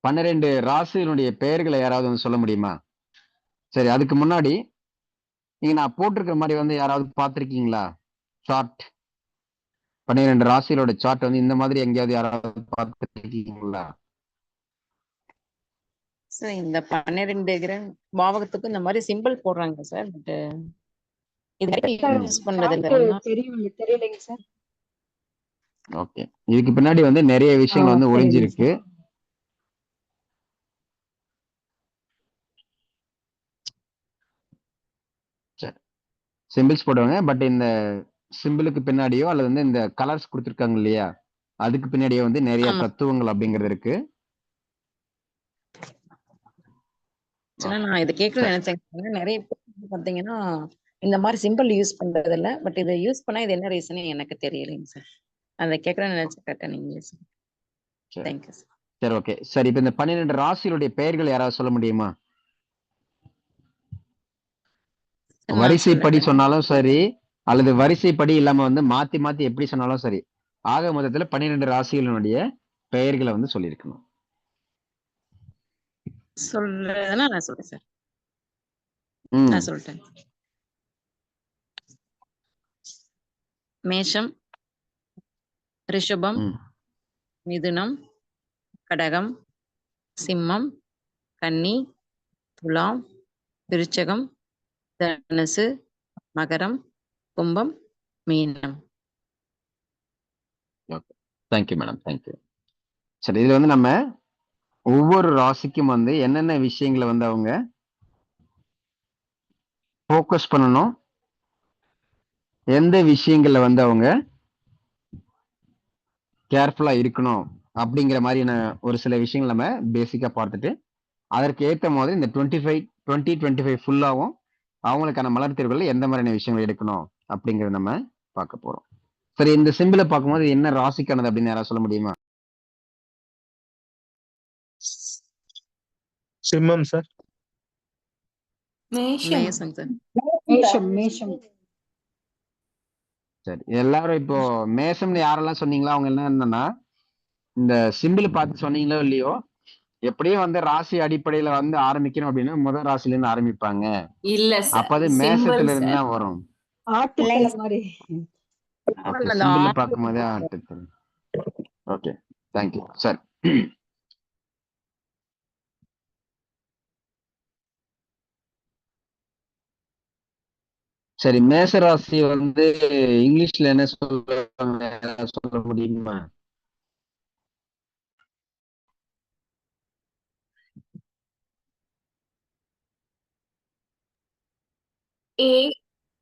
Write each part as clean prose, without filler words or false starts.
12 ராசியினுடைய பெயர்களை யாராவது வந்து சொல்ல முடியுமா? சரி, அதுக்கு முன்னாடி நீங்க நான் போட்டிருக்கிற மாதிரி வந்து யாராவது பார்த்திருக்கீங்களா? சார்ட் 12 ராசிகளோட சார்ட் வந்து இந்த மாதிரி எங்கேயாவது யாராவது பார்த்திருக்கீங்களா? சார் இந்த 12 கிரகம் பாவகத்துக்கு இந்த மாதிரி சிம்பிள் போடுறாங்க சார். பட் இது யூஸ் பண்றது தெரியலைங்க சார். ஓகே, இதுக்கு பின்னாடி வந்து நிறைய விஷயங்கள் வந்து ஒளிஞ்சிருக்கு. சிம்பிள்ஸ் போடுவாங்க, பட் இந்த சிம்பிளுக்கு பின்னாடியோ அல்லது வந்து இந்த கலர்ஸ் கொடுத்துருக்காங்க இல்லையா, அதுக்கு பின்னாடியோ வந்து நிறைய தத்துவங்கள் அப்படிங்கிறது இருக்கு. நான் இதை கேட்கணும்னு நினைச்சேன். நிறைய பேர் பாத்தீங்கன்னா இந்த மாதிரி சிம்பிள் யூஸ் பண்றது இல்ல, பட் இதை யூஸ் பண்ணா இது என்ன ரீசன் எனக்கு தெரியலைங்க சார். அதை கேட்கணும்னு நினைச்சேன். கரெக்டா நீங்க தேங்க்யூ சார். சரி, ஓகே. சரி, இப்ப இந்த 12 ராசிகளுடைய பெயர்கள் யாராவது சொல்ல முடியுமா? வரிசைப்படி சொன்னாலும் சரி, அல்லது வரிசைப்படி இல்லாம வந்து மாத்தி மாத்தி எப்படி சொன்னாலும் சரி, ஆக மொத்தத்துல 12 ராசிகளினுடைய பெயர்களை வந்து சொல்லியிருக்கணும். சொல்றதுன்னா நான் சொல்றேன் சார். நான் சொல்லிட்டேன். மேஷம், ரிஷபம், மிதுனம், கடகம், சிம்மம், கன்னி, துலாம், விருச்சகம், தனுசு, மகரம், கும்பம், மீனம். Thank you madam, thank you. சரி, இதுல வந்து நம்ம ஒவ்வொரு ராசிக்கும் வந்து என்னென்ன விஷயங்களை வந்து அவங்க ஃபோக்கஸ் பண்ணணும், எந்த விஷயங்கள்ல வந்து அவங்க கேர்ஃபுல்லா இருக்கணும் அப்படிங்கிற மாதிரியான ஒரு சில விஷயங்கள் நம்ம பேசிக்கா பார்த்துட்டு, அதற்கு ஏற்ற மாதிரி இந்த 2025 ஃபுல்லாவும் அவங்களுக்கான மலர் தேர்வுகள் எந்த மாதிரியான விஷயங்கள் எடுக்கணும் அப்படிங்கறத நம்ம பார்க்க போறோம். சரி, இந்த சிம்பிளை பார்க்கும்போது என்ன ராசிக்கானது அப்படின்னு யாராவது சொல்ல முடியுமா? சிம்மம் சார். சரி, எல்லாரும் இப்போ மேஷம்னு யாரெல்லாம் சொன்னீங்களோ அவங்க எல்லாம் என்னன்னா, இந்த சிம்பிள் பார்த்து சொன்னீங்களோ இல்லையோ, எப்படியும் வந்து ராசி அடிப்படையில வந்து ஆரம்பிக்கணும் அப்படின்னா முதல் ராசில இருந்து ஆரம்பிப்பாங்க. இல்ல அப்ப அது மேஷத்துல இருந்து தான் வரும். சிம்பிள் பார்க்கும்போதே ஆட்டுத்தல். Okay, thank you sir. சரி, மேசராசி வந்து இங்கிலீஷ்ல என்ன சொல்றாங்க சொல்ல முடியுமா?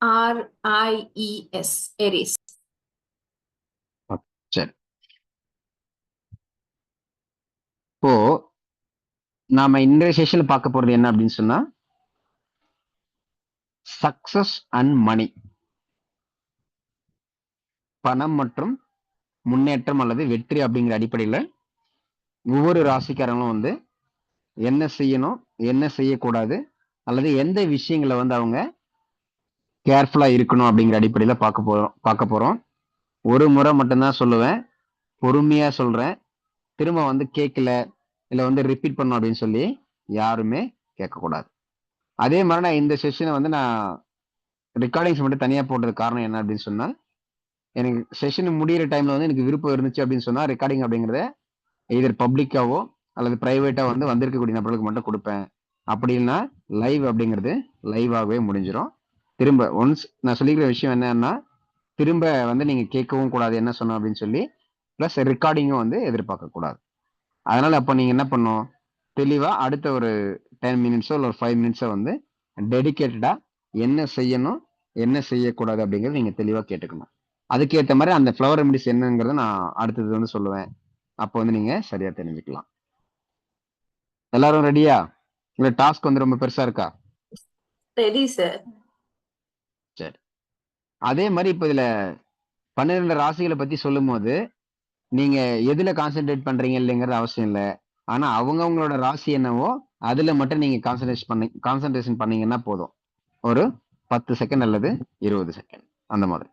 ARIES, Aries. சரி, இப்போ நாம இன்றைய செஷன்ல பார்க்க போறது என்ன அப்படின்னு சொன்னா, சக்சஸ் அண்ட் மணி, பணம் மற்றும் முன்னேற்றம் அல்லது வெற்றி அப்படிங்கிற அடிப்படையில ஒவ்வொரு ராசிக்காரங்களும் வந்து என்ன செய்யணும், என்ன செய்யக்கூடாது, அல்லது எந்த விஷயங்களை வந்து அவங்க கேர்ஃபுல்லா இருக்கணும் அப்படிங்கிற அடிப்படையில பார்க்க போறோம். ஒரு முறை மட்டும்தான் சொல்லுவேன், பொறுமையா சொல்றேன். திரும்ப வந்து கேட்கல இல்ல வந்து ரிப்பீட் பண்ணணும் அப்படின்னு சொல்லி யாருமே கேட்கக்கூடாது. அதே மாதிரி நான் இந்த செஷனை வந்து நான் ரெக்கார்டிங்ஸ் மட்டும் தனியா போட்டது காரணம் என்ன அப்படின்னு சொன்னா, எனக்கு செஷன் முடியிற டைம்ல வந்து எனக்கு விருப்பம் இருந்துச்சு அப்படின்னு சொன்னா ரெக்கார்டிங் அப்படிங்கிறத எதர் பப்ளிக்காவோ அல்லது பிரைவேட்டா வந்து வந்திருக்கக்கூடிய நபர்களுக்கு மட்டும் கொடுப்பேன். அப்படி இல்லைன்னா லைவ் அப்படிங்கிறது லைவாகவே முடிஞ்சிடும். திரும்ப ஒன்ஸ் நான் சொல்லிக்கிற விஷயம் என்னன்னா, திரும்ப வந்து நீங்க கேட்கவும் கூடாது என்ன சொன்னோம் அப்படின்னு சொல்லி, பிளஸ் ரெக்கார்டிங்கும் வந்து எதிர்பார்க்க கூடாது. அதனால அப்ப நீங்க என்ன பண்ணும், தெளிவா அடுத்த ஒரு 10 மினிட்ஸோ இல்லை ஒரு 5 மினிட்ஸோ வந்து டெடிக்கேட்டடா என்ன செய்யணும் என்ன செய்யக்கூடாது அப்படிங்கிறது நீங்க தெளிவா கேட்டுக்கணும். அதுக்கேற்ற மாதிரி அந்த ஃப்ளவர் ரெமிடிஸ் என்னங்கிறத நான் அடுத்தது வந்து சொல்லுவேன். அப்போ வந்து நீங்க சரியா தெரிஞ்சுக்கலாம். எல்லாரும் ரெடியா? இல்ல டாஸ்க் வந்து ரொம்ப பெருசா இருக்கா? Ready sir. சரி, அதே மாதிரி இப்ப இதுல 12 ராசிகளை பத்தி சொல்லும் போது நீங்க எதுல கான்சென்ட்ரேட் பண்றீங்க இல்லைங்கிறது அவசியம் இல்லை. ஆனா அவங்கவுங்களோட ராசி என்னவோ அதுல மட்டும் நீங்க கான்சென்ட்ரேஷன் பண்ணீங்கன்னா போதும். ஒரு 10 செகண்ட் அல்லது 20 செகண்ட் அந்த மாதிரி.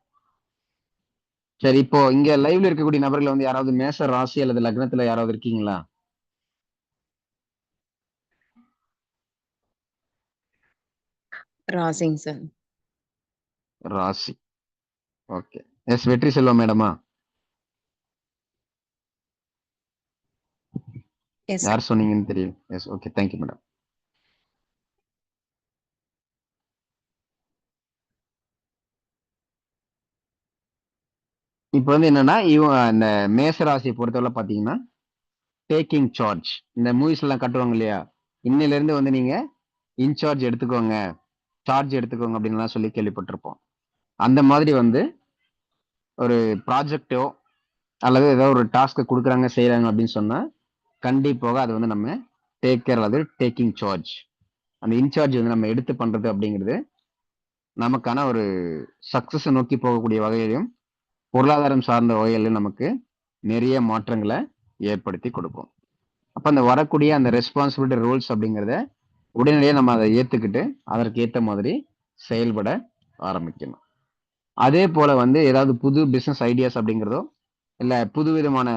சரி, இப்போ இங்க லைவ்ல இருக்கக்கூடிய நபர்கள் வந்து யாராவது மேச ராசி அல்லது லக்னத்துல யாராவது இருக்கீங்களா? ராசிங்க சார். ராசி. ஓகே. எஸ் வெற்றி செல்வம் மேடமா? எஸ் யார் சொன்னீங்கன்னு தெரியும். S okay. Thank you madam. இப்போ வந்து என்னன்னா இவங்க இந்த மேச ராசியை பொறுத்தவரை பார்த்தீங்கன்னா டேக்கிங் சார்ஜ். இந்த மூவிஸ் எல்லாம் கட்டுவாங்க இல்லையா, இன்னையில இருந்து வந்து நீங்க இன்சார்ஜ் எடுத்துக்கோங்க, சார்ஜ் எடுத்துக்கோங்க அப்படின்லாம் சொல்லி கேள்விப்பட்டிருப்போம். அந்த மாதிரி வந்து ஒரு ப்ராஜெக்டோ அல்லது ஏதோ ஒரு டாஸ்க்கை கொடுக்குறாங்க செய்யறாங்க அப்படின்னு சொன்னா கண்டிப்பாக அது வந்து நம்ம டேக் கேர் அல்லது டேக்கிங் சார்ஜ், அந்த இன்சார்ஜ் வந்து நம்ம எடுத்து பண்றது அப்படிங்கிறது நமக்கான ஒரு சக்சஸ் நோக்கி போகக்கூடிய வகையிலும் பொருளாதாரம் சார்ந்த வகையிலும் நமக்கு நிறைய மாற்றங்களை ஏற்படுத்தி கொடுக்கும். அப்ப அந்த வரக்கூடிய அந்த ரெஸ்பான்சிபிலிட்டி ரோல்ஸ் அப்படிங்கிறத உடனடியாக நம்ம அதை ஏத்துக்கிட்டு அதற்கு ஏற்ற மாதிரி செயல்பட ஆரம்பிக்கணும். அதே போல வந்து ஏதாவது புது பிசினஸ் ஐடியாஸ் அப்படிங்கிறதோ இல்ல புது விதமான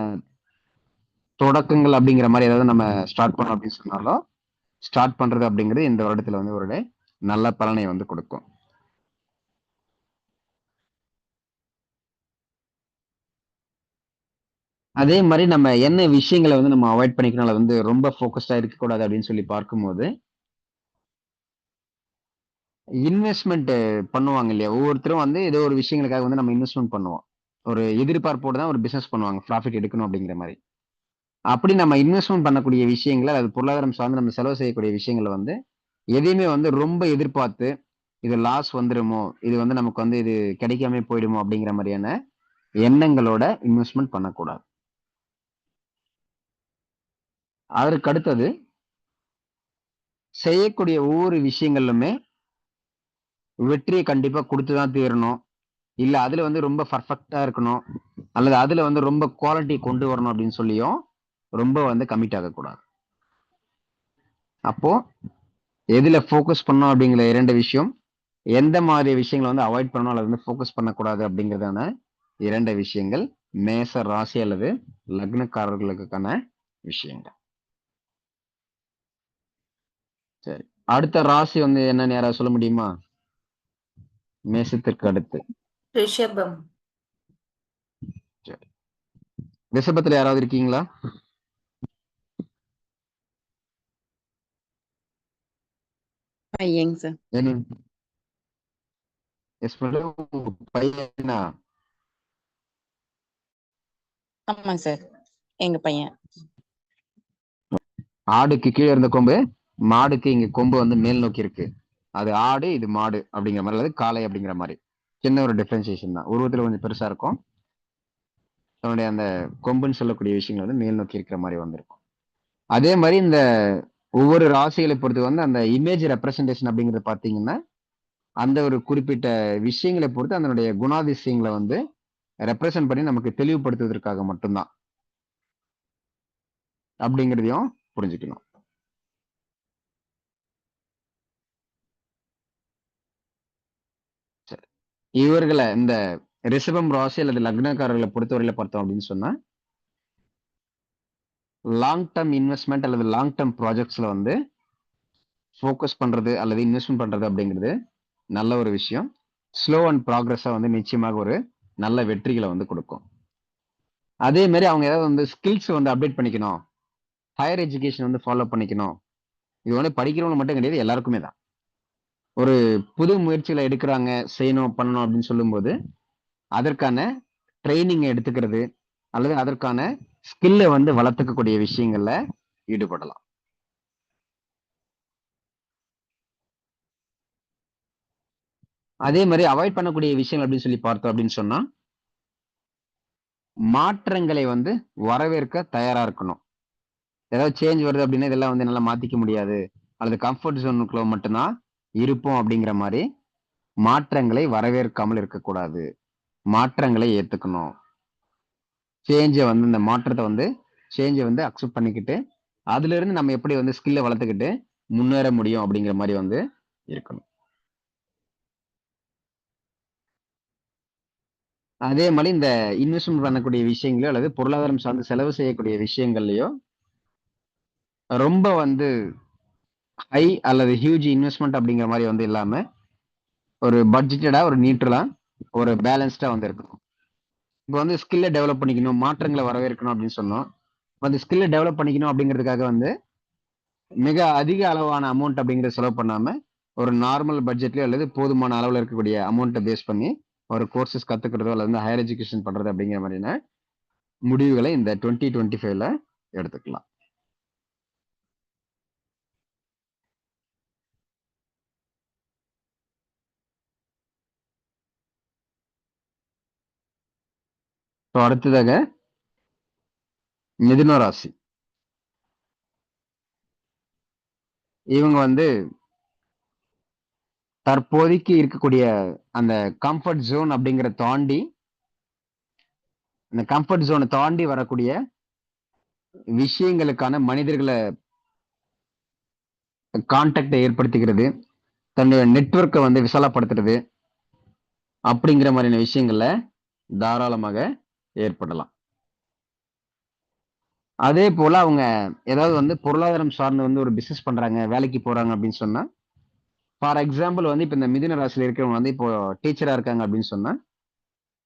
தொடக்கங்கள் அப்படிங்கிற மாதிரி ஏதாவது நம்ம ஸ்டார்ட் பண்ணோம் அப்படின்னு சொன்னாலும் ஸ்டார்ட் பண்றது அப்படிங்கிறது இந்த வருடத்துல வந்து ஒரு நல்ல பலனை வந்து கொடுக்கும். அதே மாதிரி நம்ம என்ன விஷயங்களை வந்து நம்ம அவாய்ட் பண்ணிக்கணும், அதை வந்து ரொம்ப ஃபோக்கஸ்டா இருக்கக்கூடாது அப்படின்னு சொல்லி பார்க்கும்போது இன்வெஸ்ட்மெண்ட் பண்ணுவாங்க இல்லையா, ஒவ்வொருத்தரும் வந்து ஏதோ ஒரு விஷயங்களுக்காக வந்து நம்ம இன்வெஸ்ட்மெண்ட் பண்ணுவோம். ஒரு எதிர்பார்ப்போடு தான் ஒரு பிசினஸ் பண்ணுவாங்க, ப்ராஃபிட் எடுக்கணும் அப்படிங்கிற மாதிரி. அப்படி நம்ம இன்வெஸ்ட்மெண்ட் பண்ணக்கூடிய விஷயங்களை அது பொருளாதாரம் சார்ந்து நம்ம செலவு செய்யக்கூடிய விஷயங்களை வந்து எதையுமே வந்து ரொம்ப எதிர்பார்த்து இது லாஸ் வந்துருமோ, இது வந்து நமக்கு வந்து இது கிடைக்காம போயிடுமோ அப்படிங்கிற மாதிரியான எண்ணங்களோட இன்வெஸ்ட்மெண்ட் பண்ணக்கூடாது. அதற்கு அடுத்தது செய்யக்கூடிய ஒவ்வொரு விஷயங்களுமே வெற்றியை கண்டிப்பா கொடுத்துதான் தீரணும், இல்ல அதுல வந்து ரொம்ப பர்ஃபெக்டா இருக்கணும் அல்லது அதுல வந்து ரொம்ப குவாலிட்டி கொண்டு வரணும் அப்படின்னு சொல்லியும் ரொம்ப வந்து கமிட் ஆகக்கூடாது. அப்போ எதுல ஃபோக்கஸ் பண்ணணும் அப்படிங்கிற இரண்டு விஷயம், எந்த மாதிரி விஷயங்களை வந்து அவாய்ட் பண்ணணும் அல்லது வந்து ஃபோக்கஸ் பண்ணக்கூடாது அப்படிங்கிறதான இரண்டு விஷயங்கள் மேச ராசி அல்லது லக்னக்காரர்களுக்கான விஷயங்கள். சரி, அடுத்த ராசி வந்து என்னன்னு யாராவது சொல்ல முடியுமா? மேசத்திற்கு அடுத்து ரிஷபம். சரி, ரிஷபத்துல யாராவது இருக்கீங்களா? பையங்க சார். என்ன எஸ் மேடம், பையனா? ஆமாங்க சார், எங்க பையன். ஆடுக்கு கீழே இருந்த கொம்பு மாடுக்கு இங்க கொம்பு வந்து மேல் நோக்கி இருக்கு, அது ஆடு இது மாடு அப்படிங்கிற மாதிரி அல்லது காளை அப்படிங்கிற மாதிரி சின்ன ஒரு டிஃபரன்சியேஷன் தான். உருவத்துல கொஞ்சம் பெருசா இருக்கும், தன்னுடைய அந்த கொம்புன்னு சொல்லக்கூடிய விஷயங்கள் வந்து மேல் நோக்கி இருக்கிற மாதிரி வந்திருக்கும். அதே மாதிரி இந்த ஒவ்வொரு ராசிகளை பொறுத்து வந்து அந்த இமேஜ் ரெப்ரசன்டேஷன் அப்படிங்கிறது பாத்தீங்கன்னா அந்த ஒரு குறிப்பிட்ட விஷயங்களை பொறுத்து அதனுடைய குணாதிசயங்களை வந்து ரெப்ரசன்ட் பண்ணி நமக்கு தெளிவுபடுத்துவதற்காக மட்டும்தான் அப்படிங்கிறதையும் புரிஞ்சுக்கணும். சரி, இவர்களை இந்த ரிஷபம் ராசி அல்லது லக்னக்காரர்களை பொறுத்தவரையில பார்த்தோம் அப்படின்னு சொன்னா லாங் டேர்ம் இன்வெஸ்ட்மெண்ட் அல்லது லாங் டேர்ம் ப்ராஜெக்ட்ஸ்ல வந்து ஃபோக்கஸ் பண்றது அல்லது இன்வெஸ்ட்மெண்ட் பண்றது அப்படிங்கிறது நல்ல ஒரு விஷயம். ஸ்லோ அண்ட் ப்ராக்ரஸா வந்து நிச்சயமாக ஒரு நல்ல வெற்றிகளை வந்து கொடுக்கும். அதே மாதிரி அவங்க ஏதாவது வந்து ஸ்கில்ஸ் வந்து அப்டேட் பண்ணிக்கணும், ஹையர் எஜுகேஷன் வந்து ஃபாலோ பண்ணிக்கணும், இது வந்து படிக்கிறவங்க மட்டும் கிடையாது, எல்லாருக்குமே தான். ஒரு புது முயற்சிகளை எடுக்கிறாங்க, செய்யணும் பண்ணணும் அப்படின்னு சொல்லும்போது அதற்கான ட்ரைனிங் எடுத்துக்கிறது அல்லது அதற்கான ஸ்கில்லை வந்து வளர்த்துக்கக்கூடிய விஷயங்கள்ல ஈடுபடலாம். அதே மாதிரி அவாய்ட் பண்ணக்கூடிய விஷயங்கள் அப்படின்னு சொல்லி பார்த்தோம் அப்படின்னு சொன்னா மாற்றங்களை வந்து வரவேற்க தயாரா இருக்கணும். ஏதாவது சேஞ்ச் வருது அப்படின்னா இதெல்லாம் வந்து நல்லா மாத்திக்க முடியாது அல்லது கம்ஃபர்ட் ஜோனுக்குள்ள மட்டும்தான் இருப்போம் அப்படிங்கிற மாதிரி மாற்றங்களை வரவேற்காமல் இருக்கக்கூடாது, மாற்றங்களை ஏத்துக்கணும். சேஞ்சை வந்து இந்த மாற்றத்தை வந்து சேஞ்சை வந்து அக்செப்ட் பண்ணிக்கிட்டு அதுல இருந்து நம்ம எப்படி வந்து ஸ்கில்லை வளர்த்துக்கிட்டு முன்னேற முடியும் அப்படிங்கிற மாதிரி வந்து இருக்கணும். அதே மாதிரி இந்த இன்வெஸ்ட்மெண்ட் பண்ணக்கூடிய விஷயங்களோ அல்லது பொருளாதாரம் சார்ந்து செலவு செய்யக்கூடிய விஷயங்கள்லயோ ரொம்ப வந்து ஹை அல்லது ஹியூஜ் இன்வெஸ்ட்மெண்ட் அப்படிங்கிற மாதிரி வந்து இல்லாம ஒரு பட்ஜெட்டடா, ஒரு நியூட்ரலா, ஒரு பேலன்ஸ்டா வந்து இருக்கணும். இப்போ வந்து ஸ்கில்ல டெவலப் பண்ணிக்கணும், மாற்றங்களை வரவேற்கணும் அப்படின்னு சொன்னோம். அந்த ஸ்கில்ல டெவலப் பண்ணிக்கணும் அப்படிங்கிறதுக்காக வந்து மிக அதிக அளவான அமௌண்ட் அப்படிங்கிறத செலவு பண்ணாம ஒரு நார்மல் பட்ஜெட்லயோ அல்லது போதுமான அளவில் இருக்கக்கூடிய அமௌண்ட்டை பேஸ் பண்ணி ஒரு கோர்சஸ் கத்துக்கிறதோ அல்லது வந்து ஹையர் எஜுகேஷன் பண்றது அப்படிங்கிற மாதிரியான முடிவுகளை இந்த 2025ல எடுத்துக்கலாம். ஸோ அடுத்ததாக மிதுன ராசி. இவங்க வந்து தற்போதைக்கு இருக்கக்கூடிய அந்த கம்ஃபர்ட் ஜோன் அப்படிங்கிற தாண்டி அந்த கம்ஃபர்ட் ஜோனை தாண்டி வரக்கூடிய விஷயங்களுக்கான மனிதர்களை கான்டாக்டை ஏற்படுத்திக்கிறது, தன்னுடைய நெட்வொர்க்கை வந்து விசாலப்படுத்துறது அப்படிங்கிற மாதிரியான விஷயங்கள்ல தாராளமாக ஏற்படலாம். அதே போல அவங்க ஏதாவது வந்து பொருளாதாரம் சார்ந்து வந்து ஒரு பிசினஸ் பண்றாங்க, வேலைக்கு போறாங்க அப்படின்னு சொன்னா, ஃபார் எக்ஸாம்பிள் வந்து இப்போ இந்த மிதுன ராசியில இருக்கிறவங்க வந்து இப்போ டீச்சரா இருக்காங்க அப்படின்னு சொன்னா,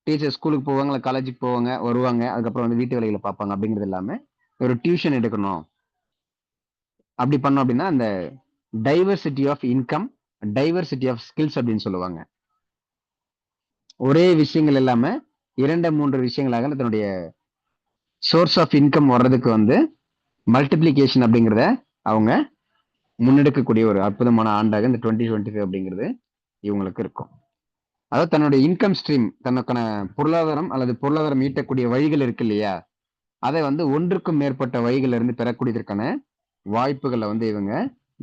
டீச்சர் ஸ்கூலுக்கு போவாங்க, இல்லை காலேஜுக்கு போவாங்க, வருவாங்க, அதுக்கப்புறம் வந்து வீட்டு வேலைகளை பார்ப்பாங்க அப்படிங்கிறது இல்லாம ஒரு டியூஷன் எடுக்கணும் அப்படி பண்ணோம் அப்படின்னா அந்த diversity of income, diversity of skills அப்படின்னு சொல்லுவாங்க. ஒரே விஷயங்கள் இல்லாம 2-3 விஷயங்களாக தன்னுடைய சோர்ஸ் ஆஃப் இன்கம் வர்றதுக்கு வந்து மல்டிப்ளிகேஷன் அப்படிங்கிறத அவங்க முன்னெடுக்கக்கூடிய ஒரு அற்புதமான ஆண்டாக இந்த 2025 அப்படிங்கிறது இவங்களுக்கு இருக்கும். அதாவது தன்னுடைய இன்கம் ஸ்ட்ரீம், தனக்கான பொருளாதாரம் அல்லது பொருளாதாரம் ஈட்டக்கூடிய வழிகள் இருக்கு இல்லையா, அதை வந்து ஒன்றுக்கும் மேற்பட்ட வழிகள் இருந்து பெறக்கூடியதற்கான வாய்ப்புகளை வந்து இவங்க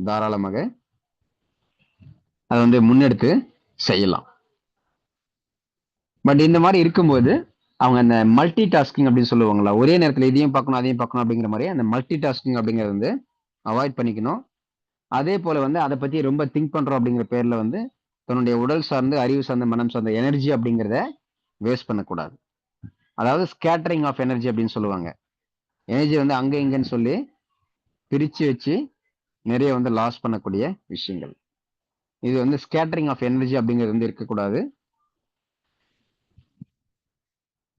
தாராளமாக அதை வந்து முன்னெடுத்து செய்யலாம். பட் இந்த மாதிரி இருக்கும்போது அவங்க அந்த மல்டி டாஸ்கிங் அப்படின்னு சொல்லுவாங்களா, ஒரே நேரத்தில் இதையும் பார்க்கணும் அதையும் பார்க்கணும் அப்படிங்கிற மாதிரி அந்த மல்டி டாஸ்கிங் அப்படிங்கிறது வந்து அவாய்ட் பண்ணிக்கணும். அதே போல வந்து அதை பத்தி ரொம்ப திங்க் பண்றோம் அப்படிங்கிற பேர்ல வந்து தன்னுடைய உடல் சார்ந்து, அறிவு சார்ந்த, மனம் சார்ந்த எனர்ஜி அப்படிங்கிறத வேஸ்ட் பண்ணக்கூடாது. அதாவது ஸ்கேட்டரிங் ஆஃப் எனர்ஜி அப்படின்னு சொல்லுவாங்க. எனர்ஜி வந்து அங்க இங்கன்னு சொல்லி பிரிச்சு வச்சு நிறைய வந்து லாஸ் பண்ணக்கூடிய விஷயங்கள். இது வந்து ஸ்கேட்டரிங் ஆஃப் எனர்ஜி அப்படிங்கிறது வந்து இருக்கக்கூடாது.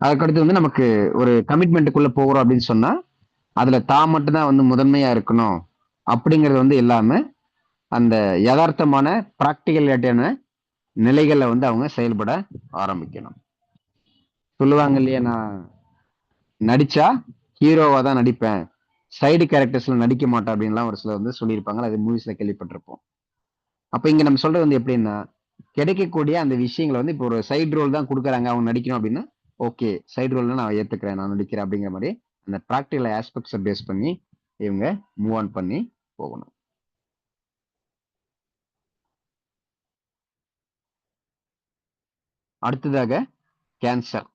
அதுக்கடுத்து வந்து நமக்கு ஒரு கமிட்மெண்ட்டுக்குள்ள போகிறோம் அப்படின்னு சொன்னா அதுல தான் மட்டும்தான் வந்து முதன்மையா இருக்கணும் அப்படிங்கிறது வந்து இல்லாம அந்த யதார்த்தமான பிராக்டிகலிட்டியான நிலைகளை வந்து அவங்க செயல்பட ஆரம்பிக்கணும். சொல்லுவாங்க இல்லையா, நான் நடிச்சா ஹீரோவா தான் நடிப்பேன், சைடு கேரக்டர்ஸ்ல நடிக்க மாட்டேன் அப்படின்லாம் ஒரு சிலர் வந்து சொல்லியிருப்பாங்க. அது மூவிஸ்ல கேள்விப்பட்டிருப்போம். அப்ப இங்க நம்ம சொல்றது வந்து எப்படின்னா, கிடைக்கக்கூடிய அந்த விஷயங்களை வந்து இப்போ ஒரு சைடு ரோல் தான் கொடுக்குறாங்க, அவங்க நடிக்கணும் அப்படின்னா ஓகே, சைடு ரோல் நான் ஏத்துக்கிறேன், நான் நடிக்கிறேன் அப்படிங்கிற மாதிரி அந்த ப்ராக்டிகல் ஆஸ்பெக்ட்ஸை பேஸ் பண்ணி இவங்க மூவ் ஆன் பண்ணி போகணும். அடுத்ததாக கேன்சர்.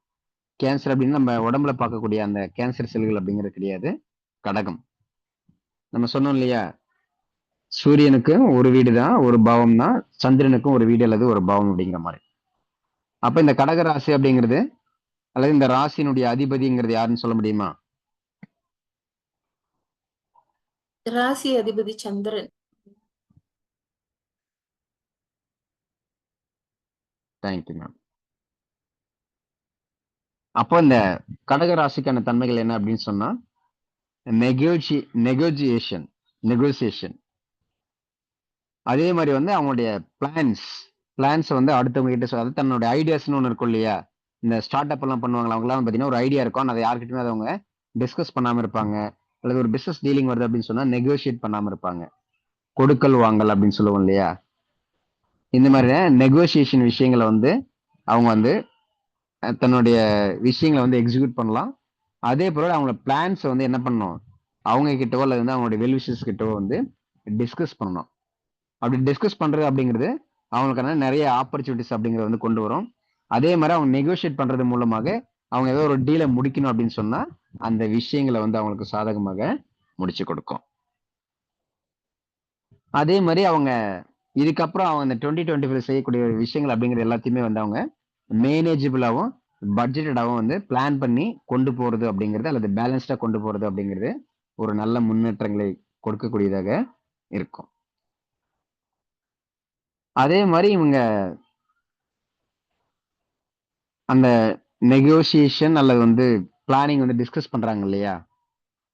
கேன்சர் அப்படின்னு நம்ம உடம்புல பார்க்கக்கூடிய அந்த கேன்சர் செல்கள் அப்படிங்கிறது கிடையாது, கடகம். நம்ம சொன்னோம் இல்லையா, சூரியனுக்கும் ஒரு வீடு தான், ஒரு பாவம் தான், சந்திரனுக்கும் ஒரு வீடு அல்லது ஒரு பாவம் அப்படிங்கிற மாதிரி. அப்ப இந்த கடக ராசி அப்படிங்கிறது அல்லது இந்த ராசியினுடைய அதிபதிங்கிறது யாருன்னு சொல்ல முடியுமா? ராசி அதிபதி சந்திரன். Thank you ma'am. அப்போ இந்த கடக ராசிக்கான தன்மைகள் என்ன அப்படின்னு சொன்னா, நெகோசியேஷன். அதே மாதிரி வந்து அவங்களுடைய பிளான்ஸ் வந்து அடுத்தவங்க கிட்ட அது தன்னோட ஐடியாஸ்னு ஒன்று இருக்கும் இல்லையா, இந்த ஸ்டார்ட் அப் எல்லாம் பண்ணுவாங்களா, அவங்களாம் பார்த்தீங்கன்னா ஒரு ஐடியா இருக்கும், அதை யார்கிட்டயுமே அவங்க டிஸ்கஸ் பண்ணாம இருப்பாங்க. அல்லது ஒரு பிசினஸ் டீலிங் வருது அப்படின்னு சொன்னா நெகோசியேட் பண்ணாம இருப்பாங்க. கொடுக்கல் வாங்கல் அப்படின்னு சொல்லுவோம் இல்லையா, இந்த மாதிரி நெகோசியேஷன் விஷயங்களை வந்து அவங்க வந்து தன்னுடைய விஷயங்களை வந்து எக்ஸிக்யூட் பண்ணலாம். அதே போல அவங்களோட பிளான்ஸை வந்து என்ன பண்ணணும், அவங்க கிட்டவோ அல்லது வந்து அவங்களுடைய வெல்விஷர்ஸ் கிட்டவோ வந்து டிஸ்கஸ் பண்ணணும். அப்படி டிஸ்கஸ் பண்றது அப்படிங்கிறது அவங்களுக்கான நிறைய ஆப்பர்ச்சுனிட்டிஸ் அப்படிங்கிறது வந்து கொண்டு வரும். அதே மாதிரி அவங்க நெகோசியேட் பண்றது மூலமாக அவங்க ஏதோ ஒரு டீலை முடிக்கணும் அப்படின்னு சொன்னா அந்த விஷயங்களை வந்து அவங்களுக்கு சாதகமாக முடிச்சு கொடுக்கும். அதே மாதிரி அவங்க இதுக்கப்புறம் அவங்க இந்த 2025 செய்யக்கூடிய விஷயங்கள் அப்படிங்கிறது எல்லாத்தையுமே வந்து அவங்க மேனேஜபிளாகவும் பட்ஜெட்டடாகவும் வந்து பிளான் பண்ணி கொண்டு போறது அப்படிங்கிறது அல்லது பேலன்ஸ்டா கொண்டு போறது அப்படிங்கிறது ஒரு நல்ல முன்னேற்றங்களை கொடுக்கக்கூடியதாக இருக்கும். அதே மாதிரி இவங்க அந்த நெகோசியேஷன் அல்லது வந்து பிளானிங் வந்து டிஸ்கஸ் பண்றாங்க இல்லையா,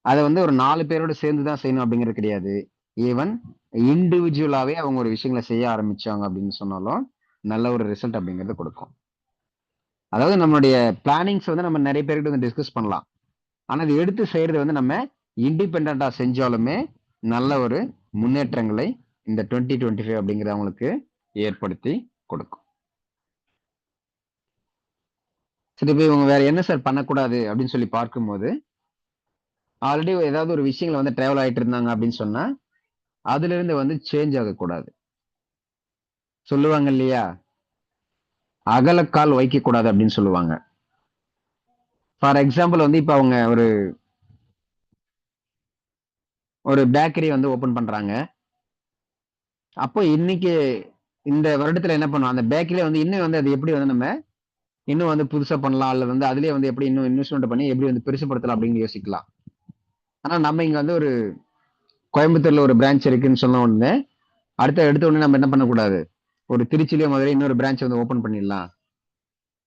அதை வந்து ஒரு 4 பேரோட சேர்ந்து தான் செய்யணும் அப்படிங்கிறது கிடையாது. ஈவன் இண்டிவிஜுவலாவே அவங்க ஒரு விஷயங்களை செய்ய ஆரம்பிச்சாங்க அப்படின்னு சொன்னாலும் நல்ல ஒரு ரிசல்ட் அப்படிங்கிறது கொடுக்கும். அதாவது நம்மளுடைய பிளானிங்ஸ் வந்து நம்ம நிறைய பேர்கிட்ட வந்து டிஸ்கஸ் பண்ணலாம். ஆனா அது எடுத்து செய்யறது வந்து நம்ம இண்டிபெண்டா செஞ்சாலுமே நல்ல ஒரு முன்னேற்றங்களை இந்த 2025 அப்படிங்கிறது அவங்களுக்கு ஏற்படுத்தி கொடுக்கும். சரி, இப்ப இவங்க வேற என்ன சார் பண்ணக்கூடாது அப்படின்னு சொல்லி பார்க்கும்போது, ஆல்ரெடி ஏதாவது ஒரு விஷயங்களை வந்து டிராவல் ஆயிட்டு இருந்தாங்க அப்படின்னு சொன்னா அதுல இருந்து வந்து சேஞ்ச் ஆகக்கூடாது. சொல்லுவாங்க இல்லையா, அகலக்கால் வைக்க கூடாது அப்படின்னு சொல்லுவாங்க. ஃபார் எக்ஸாம்பிள் வந்து இப்ப அவங்க ஒரு ஒரு பேக்கரி வந்து ஓபன் பண்றாங்க. அப்போ இன்னைக்கு இந்த வருடத்துல என்ன பண்ணுவோம், அந்த பேக்கரியில வந்து இன்னும் வந்து அது எப்படி வந்து நம்ம இன்னும் வந்து புதுசா பண்ணலாம், அல்லது வந்து அதுலயே வந்து எப்படி இன்னும் இன்வெஸ்ட்மெண்ட் பண்ணி எப்படி வந்து பெருசுபடுத்தலாம் அப்படின்னு யோசிக்கலாம். ஆனா நம்ம இங்க வந்து ஒரு கோயம்புத்தூர்ல ஒரு பிரான்ச் இருக்குன்னு சொன்ன உடனே எடுத்த உடனே நம்ம என்ன பண்ணக்கூடாது, ஒரு திருச்சியிலயோ மதுரை இன்னொரு பிரான்ச் வந்து ஓபன் பண்ணிடலாம்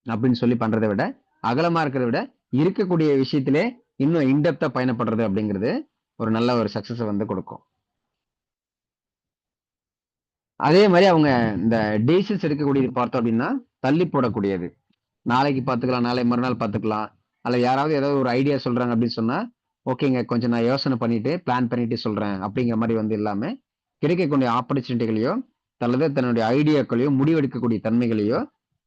அப்படின்னு சொல்லி பண்றதை விட, அகலமா இருக்கிறத விட இருக்கக்கூடிய விஷயத்திலே இன்னும் இன்டெப்தா பயணப்படுறது அப்படிங்கிறது ஒரு நல்ல ஒரு சக்சஸ் வந்து கொடுக்கும். அதே மாதிரி அவங்க இந்த டெசிஷன்ஸ் எடுக்கக்கூடியது பார்த்தோம் அப்படின்னா தள்ளி போடக்கூடியது. நாளைக்கு பார்த்துக்கலாம், நாளை மறுநாள் பார்த்துக்கலாம், அல்ல யாராவது ஏதாவது ஒரு ஐடியா சொல்றாங்க அப்படின்னு சொன்னா ஓகேங்க கொஞ்சம் நான் யோசனை பண்ணிட்டு பிளான் பண்ணிட்டு சொல்றேன் அப்படிங்கிற மாதிரி வந்து இல்லாம கிடைக்கக்கூடிய ஆப்பர்ச்சுனிட்டிகளையோ அல்லது தன்னுடைய ஐடியாக்களையோ முடிவெடுக்கக்கூடிய தன்மைகளையோ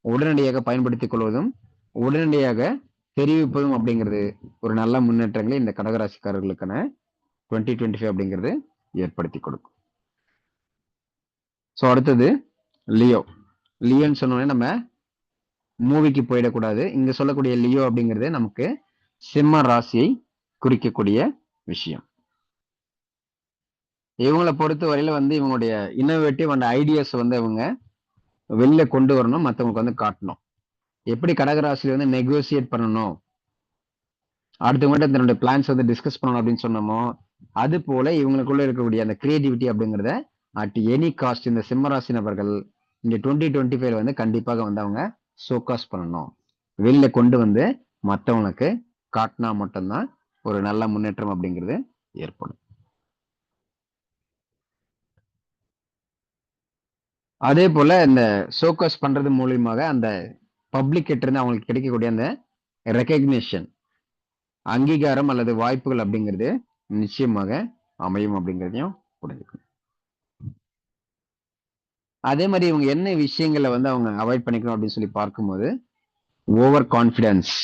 உடனடியாக பயன்படுத்திக் கொள்வதும் உடனடியாக தெரிவிப்பதும் அப்படிங்கிறது ஒரு நல்ல முன்னேற்றங்களை இந்த கடகராசிக்காரர்களுக்கான 2025 அப்படிங்கிறது ஏற்படுத்தி கொடுக்கும். ஸோ அடுத்தது லியோ. லியோன்னு சொன்னோடனே நம்ம மூவிக்கு போயிடக்கூடாது. இங்க சொல்லக்கூடிய லியோ அப்படிங்கிறது நமக்கு சிம்ம ராசியை குறிக்கக்கூடிய விஷயம். இவங்களை பொறுத்த வரையில வந்து இவங்களுடைய இன்னோவேட்டிவ் அண்ட் ஐடியாஸ் வந்து இவங்க வெளில கொண்டு வரணும், மற்றவங்களுக்கு வந்து காட்டணும். எப்படி கடகராசியில வந்து நெகோசியேட் பண்ணணும், அடுத்தவங்கள்ட்ட தன்னுடைய பிளான்ஸ் வந்து டிஸ்கஸ் பண்ணணும் அப்படின்னு சொன்னோமோ, அது போல இவங்களுக்குள்ள இருக்கக்கூடிய அந்த கிரியேட்டிவிட்டி அப்படிங்கிறத அட் எனி காஸ்ட் இந்த சிம்மராசி நபர்கள் இந்த 2025 வந்து கண்டிப்பாக வந்து அவங்க ஷோகாஸ் பண்ணணும். வெளியில கொண்டு வந்து மற்றவங்களுக்கு காட்டினா மட்டும்தான் ஒரு நல்ல முன்னேற்றம் அப்படிங்கிறது ஏற்படும். அதே போல இந்த ஷோகாஸ் பண்றது மூலியமாக அந்த பப்ளிக் கிட்ட இருந்து அவங்களுக்கு கிடைக்கக்கூடிய அந்த ரெகக்னிஷன், அங்கீகாரம் அல்லது வாய்ப்புகள் அப்படிங்கிறது நிச்சயமாக அமையும் அப்படிங்கிறதையும் புரிஞ்சுக்கணும். அதே மாதிரி இவங்க என்ன விஷயங்களை வந்து அவங்க அவாய்ட் பண்ணிக்கணும் அப்படின்னு சொல்லி பார்க்கும்போது, ஓவர் கான்பிடன்ஸ்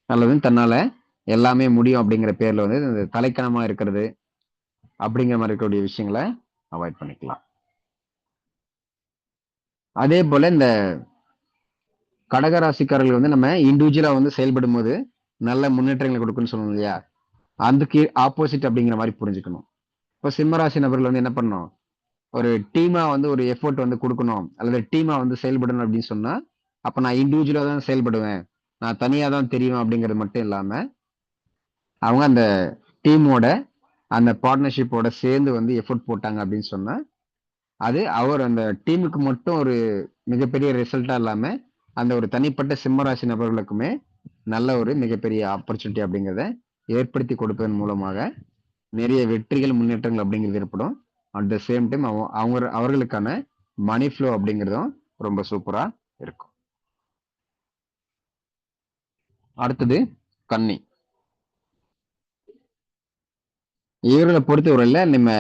அல்லது தன்னால எல்லாமே முடியும் அப்படிங்கிற பேர்ல வந்து இந்த தலைக்கணமா இருக்கிறது அப்படிங்கிற மாதிரி இருக்கக்கூடிய விஷயங்களை அவாய்ட் பண்ணிக்கலாம். அதே போல இந்த கடகராசிக்காரர்கள் வந்து நம்ம இண்டிவிஜுவலா வந்து செயல்படும் போது நல்ல முன்னேற்றங்களை கொடுக்குன்னு சொல்லணும் இல்லையா, அதுக்கு ஆப்போசிட் அப்படிங்கிற மாதிரி புரிஞ்சுக்கணும். இப்போ சிம்மராசி நபர்கள் வந்து என்ன பண்ணணும், ஒரு டீமா வந்து ஒரு எஃபோர்ட் வந்து கொடுக்கணும் அல்லது டீமா வந்து செயல்படணும் அப்படின்னு சொன்னா அப்ப நான் இண்டிவிஜுவலா தான் செயல்படுவேன், நான் தனியா தான் தெரியும் அப்படிங்கிறது மட்டும் இல்லாம அவங்க அந்த டீமோட அந்த பார்ட்னர்ஷிப்போட சேர்ந்து வந்து எஃபோர்ட் போட்டாங்க அப்படின்னு சொன்னா அது அவர் அந்த டீமுக்கு மட்டும் ஒரு மிகப்பெரிய ரிசல்ட்டா இல்லாம அந்த ஒரு தனிப்பட்ட சிம்மராசி நபர்களுக்குமே நல்ல ஒரு மிகப்பெரிய ஆப்பர்ச்சுனிட்டி அப்படிங்கிறத ஏற்படுத்தி கொடுப்பதன் மூலமாக நிறைய வெற்றிகள் முன்னேற்றங்கள் அப்படிங்கிறது ஏற்படும். அட் த சேம் டைம் அவர்களுக்கான மணி ஃப்ளோ அப்படிங்கிறதும் ரொம்ப சூப்பரா இருக்கும். அடுத்தது கன்னி. இவர்களை பொறுத்தவரையில நம்ம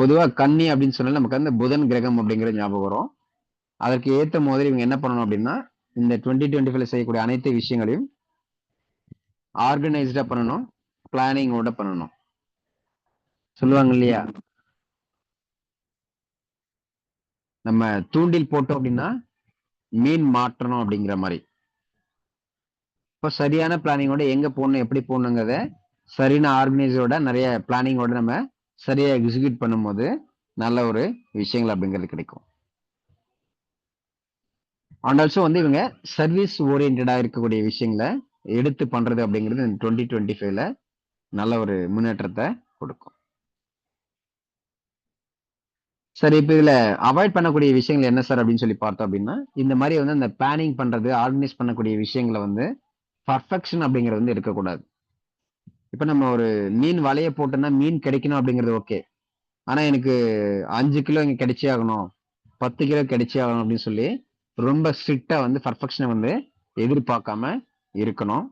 பொதுவா கன்னி அப்படின்னு சொன்னால நமக்கு வந்து புதன் கிரகம் அப்படிங்கிறது ஞாபகம் வரும். அதற்கு ஏற்ற மாதிரி இவங்க என்ன பண்ணணும் அப்படின்னா இந்த 2025 செய்யக்கூடிய அனைத்து விஷயங்களையும் ஆர்கனைஸ்டா பண்ணணும், பிளானிங்கோட பண்ணணும். சொல்லுவாங்க இல்லையா, நம்ம தூண்டில் போட்டோம் அப்படின்னா மீன் மாற்றணும் அப்படிங்கிற மாதிரி. இப்போ சரியான பிளானிங்கோட எங்க போடணும் எப்படி போடணுங்கிறத சரியான ஆர்கனைஸோட நிறைய பிளானிங்கோட நம்ம சரியா எக்ஸிக்யூட் பண்ணும்போது நல்ல ஒரு விஷயங்கள் அப்படிங்கிறது கிடைக்கும். அண்ட் ஆல்சோ வந்து இவங்க சர்வீஸ் ஓரியன்டா இருக்கக்கூடிய விஷயங்களை எடுத்து பண்றது அப்படிங்கிறது இந்த 2025 நல்ல ஒரு முன்னேற்றத்தை கொடுக்கும். சரி, இப்ப இதுல அவாய்ட் பண்ணக்கூடிய விஷயங்கள் என்ன சார் அப்படின்னு சொல்லி பார்த்தோம் அப்படின்னா, இந்த மாதிரி வந்து அந்த பிளானிங் பண்றது, ஆர்கனைஸ் பண்ணக்கூடிய விஷயங்கள வந்து பர்ஃபெக்ஷன் அப்படிங்கிறது வந்து இருக்கக்கூடாது. இப்ப நம்ம ஒரு மீன் வலைய போட்டோம்னா மீன் கிடைக்கணும் அப்படிங்கிறது ஓகே. ஆனா எனக்கு 5 கிலோ இங்க கிடைச்சே ஆகணும், 10 கிலோ கிடைச்சே ஆகணும் அப்படின்னு சொல்லி ரொம்ப ஸ்ட்ரிக்ட்டா வந்து பர்ஃபெக்ஷன வந்து எதிர்பார்க்காம இருக்கணும்.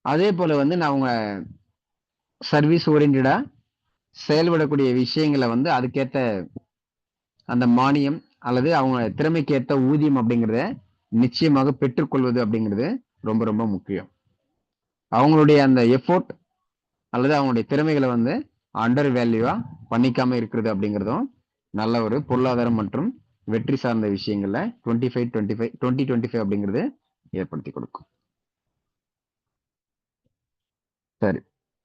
அதே போல வந்து நான் அவங்க சர்வீஸ் ஓரியன்டடா செயல்படக்கூடிய விஷயங்கள வந்து அதுக்கேத்த அந்த மானியம் அல்லது அவங்க திறமைக்கு ஏத்த ஊதியம் அப்படிங்கிறத நிச்சயமாக பெற்றுக்கொள்வது அப்படிங்கிறது ரொம்ப ரொம்ப முக்கியம். அவங்களுடைய அந்த எஃபோர்ட் அல்லது அவங்களுடைய திறமைகளை வந்து அண்டர் வேல்யூவா பண்ணிக்காம இருக்கிறது அப்படிங்கிறதும் நல்ல ஒரு பொருளாதாரம் மற்றும் வெற்றி சார்ந்த விஷயங்கள்ல 2025 அப்படிங்கிறது ஏற்படுத்தி கொடுக்கும். சரி,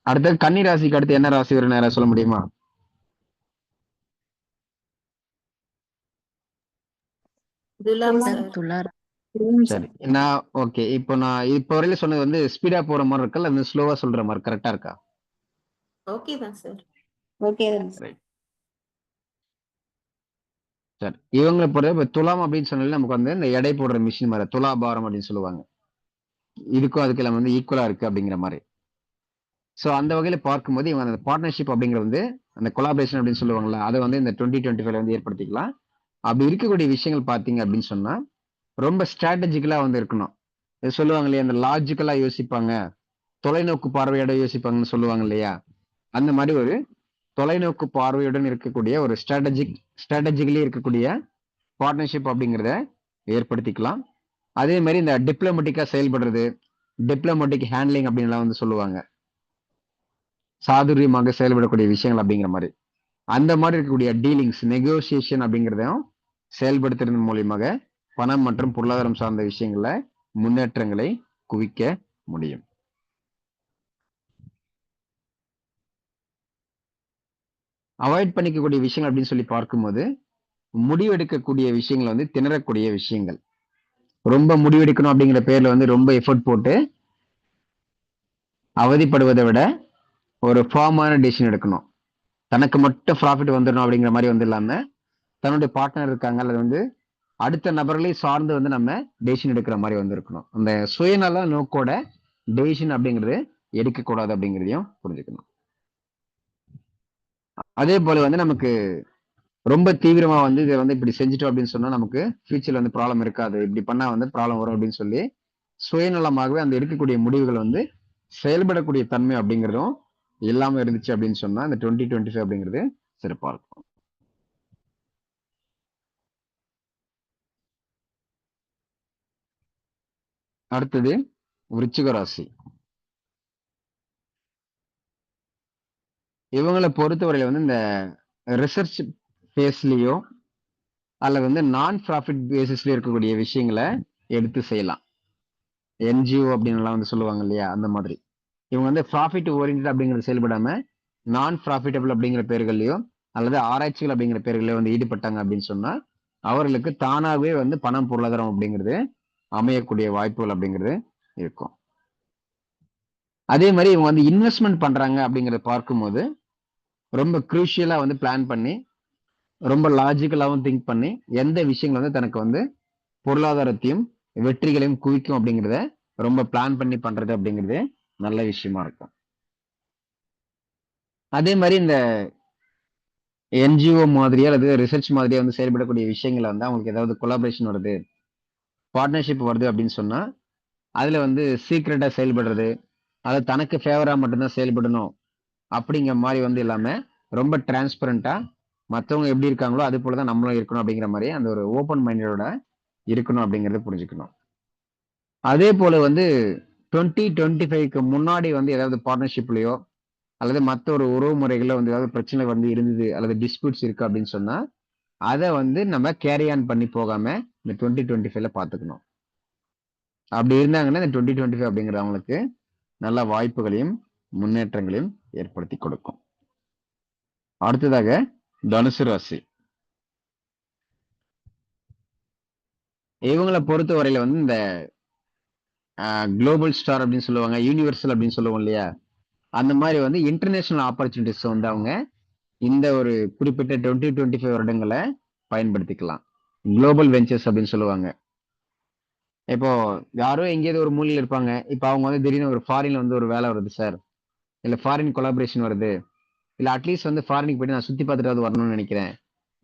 அடுத்தது கன்னி ராசிக்கு அடுத்து என்ன ராசி வரும் நேரா சொல்ல முடியுமா? துலாம் சார் சார். துளார். சரி, நான் ஓகே. நான் இப்போ வரையில சொன்னது வந்து ஸ்பீடா போற மாதிரி இருக்கா இல்ல ஸ்லோவா சொல்ற மாதிரி கரெக்டா இருக்கா? ஓகே தான் சார். Okay right. சரி, இவங்களை பொறுத்த இப்ப துலாம் அப்படின்னு சொன்னாலே நமக்கு வந்து இந்த எடை போடுற மிஷின் மாதிரி துலாபாரம் அப்படின்னு சொல்லுவாங்க. இதுக்கும் அதுக்கு எல்லாம் வந்து ஈக்குவலா இருக்கு அப்படிங்கிற மாதிரி. ஸோ அந்த வகையில பார்க்கும்போது இவங்க அந்த பார்ட்னர்ஷிப் அப்படிங்கிறது வந்து அந்த கொலாபரேஷன் அப்படின்னு சொல்லுவாங்கல்ல, அதை வந்து இந்த 2025 வந்து ஏற்படுத்திக்கலாம். அப்படி இருக்கக்கூடிய விஷயங்கள் பார்த்தீங்க அப்படின்னு சொன்னா ரொம்ப ஸ்ட்ராட்டஜிக்கலா வந்து இருக்கணும். இது சொல்லுவாங்க இல்லையா, அந்த லாஜிக்கலா யோசிப்பாங்க, தொலைநோக்கு பார்வையோட யோசிப்பாங்கன்னு சொல்லுவாங்க இல்லையா, அந்த மாதிரி ஒரு தொலைநோக்கு பார்வையுடன் இருக்கக்கூடிய ஒரு ஸ்ட்ராட்டஜிக்கலி இருக்கக்கூடிய பார்ட்னர்ஷிப் அப்படிங்கிறத ஏற்படுத்திக்கலாம். அதே மாதிரி இந்த டிப்ளமேட்டிக்கா செயல்படுறது, டிப்ளமேட்டிக் ஹேண்ட்லிங் அப்படின்லாம் வந்து சொல்லுவாங்க, சாதுரியமாக செயல்படக்கூடிய விஷயங்கள் அப்படிங்கிற மாதிரி. அந்த மாதிரி இருக்கக்கூடிய டீலிங்ஸ், நெகோசியேஷன் அப்படிங்கிறதையும் செயல்படுத்துறது மூலியமாக பணம் மற்றும் பொருளாதாரம் சார்ந்த விஷயங்கள்ல முன்னேற்றங்களை குவிக்க முடியும். அவாய்ட் பண்ணிக்கக்கூடிய விஷயங்கள் அப்படின்னு சொல்லி பார்க்கும்போது முடிவெடுக்கக்கூடிய விஷயங்கள் வந்து திணறக்கூடிய விஷயங்கள். ரொம்ப முடிவெடுக்கணும் அப்படிங்கிற பேர்ல வந்து ரொம்ப எஃபர்ட் போட்டு அவதிப்படுவதை விட ஒரு ஃபார்மான டிசிஷன் எடுக்கணும். தனக்கு மட்டும் ப்ராஃபிட் வந்துடணும் அப்படிங்கிற மாதிரி வந்து இல்லாம தன்னுடைய பார்ட்னர் இருக்காங்க அல்லது வந்து அடுத்த நபர்களை சார்ந்து வந்து நம்ம டெசிஷன் எடுக்கிற மாதிரி வந்து இருக்கணும். அந்த சுயநல நோக்கோட டெசிஷன் அப்படிங்கிறது எடுக்கக்கூடாது அப்படிங்கிறதையும் புரிஞ்சுக்கணும். அதே போல வந்து நமக்கு ரொம்ப தீவிரமா வந்து இதை வந்து இப்படி செஞ்சுட்டோம் அப்படின்னு சொன்னா நமக்கு ஃபியூச்சர்ல வந்து ப்ராப்ளம் இருக்காது, இப்படி பண்ணா வந்து ப்ராப்ளம் வரும் அப்படின்னு சொல்லி சுயநலமாகவே அந்த எடுக்கக்கூடிய முடிவுகள் வந்து செயல்படக்கூடிய தன்மை அப்படிங்கிறதும் இல்லாம இருந்துச்சு அப்படின்னு சொன்னா இந்த 2025 அப்படிங்கிறது சிறப்பா இருக்கும். அடுத்தது விருச்சிக ராசி. இவங்களை பொறுத்தவரையில வந்து இந்த ரிசர்ச் பேஸ்லயோ அல்லது வந்து நான் ப்ராஃபிட் பேசிஸ்ல இருக்கக்கூடிய விஷயங்களை எடுத்து செய்யலாம். என்ஜிஓ அப்படின்னு வந்து சொல்லுவாங்க இல்லையா, அந்த மாதிரி. இவங்க வந்து ப்ராஃபிட் ஓரியன்ட் அப்படிங்கிறது செயல்படாம நான் ப்ராஃபிட்டபிள் அப்படிங்கிற பேர்கள்லயோ அல்லது ஆராய்ச்சிகள் அப்படிங்கிற பேர்களையோ வந்து ஈடுபட்டாங்க அப்படின்னு சொன்னா அவர்களுக்கு தானாகவே வந்து பணம் பொருளாதாரம் அப்படிங்கிறது அமையக்கூடிய வாய்ப்புகள் அப்படிங்கிறது இருக்கும். அதே மாதிரி இவங்க வந்து இன்வெஸ்ட்மெண்ட் பண்றாங்க அப்படிங்கறத பார்க்கும்போது ரொம்ப குரூஷியலா வந்து பிளான் பண்ணி ரொம்ப லாஜிக்கலாவும் திங்க் பண்ணி எந்த விஷயங்கள் வந்து தனக்கு வந்து பொருளாதாரத்தையும் வெற்றிகளையும் குவிக்கும் அப்படிங்கிறத ரொம்ப பிளான் பண்ணி பண்றது அப்படிங்கிறது நல்ல விஷயமா இருக்கும். அதே மாதிரி இந்த என்ஜிஓ மாதிரியா அல்லது ரிசர்ச் மாதிரியா வந்து செயல்படக்கூடிய விஷயங்களை வந்து அவங்களுக்கு ஏதாவது கொலாபரேஷன் வருது, பார்ட்னர்ஷிப் வருது அப்படின்னு சொன்னா அதுல வந்து சீக்ரெட்டா செயல்படுறது, அது தனக்கு ஃபேவரா மட்டும்தான் செயல்படணும் அப்படிங்கிற மாதிரி வந்து இல்லாம ரொம்ப டிரான்ஸ்பரண்டா மற்றவங்க எப்படி இருக்காங்களோ அது போலதான் நம்மளும் இருக்கணும் அப்படிங்கிற மாதிரி அந்த ஒரு ஓப்பன் மைண்டடோட இருக்கணும் அப்படிங்கறத புரிஞ்சுக்கணும். அதே போல வந்து 2025க்கு முன்னாடி வந்து ஏதாவது பார்ட்னர்ஷிப்லயோ அல்லது மற்ற ஒரு உறவு முறைகள்ல வந்து ஏதாவது பிரச்சனை வந்து இருந்தது அல்லது டிஸ்பியூட்ஸ் இருக்கு அப்படின்னு சொன்னா அதை வந்து நம்ம கேரி ஆன் பண்ணி போகாம இந்த 2025ல பாத்துக்கணும். அப்படி இருந்தாங்கன்னா இந்த 2025 அப்படிங்கிற அவங்களுக்கு நல்ல வாய்ப்புகளையும் முன்னேற்றங்களையும் ஏற்படுத்தி கொடுக்கும். அடுத்ததாக தனுசு ராசி. இவங்களை பொறுத்த வரையில வந்து இந்த குளோபல் ஸ்டார் அப்படின்னு சொல்லுவாங்க, யூனிவர்சல் அப்படின்னு சொல்லுவோம் இல்லையா, அந்த மாதிரி வந்து இன்டர்நேஷனல் ஆப்பர்ச்சுனிட்டிஸ் வந்து அவங்க இந்த ஒரு குறிப்பிட்ட 2025 வருடங்களை பயன்படுத்திக்கலாம். குளோபல் வெஞ்சர்ஸ் அப்படின்னு சொல்லுவாங்க. இப்போ யாரோ எங்கேயாவது ஒரு மூலையில இருப்பாங்க. இப்ப அவங்க வந்து திடீர்னு ஒரு ஃபாரின்ல வந்து ஒரு வேலை வருது சார். இல்ல ஃபாரின் கொலாபரேஷன் வருது. இல்ல அட்லீஸ்ட் வந்து ஃபாரினுக்கு போயிட்டு நான் சுத்தி பார்த்துட்டாவது வரணும்னு நினைக்கிறேன்.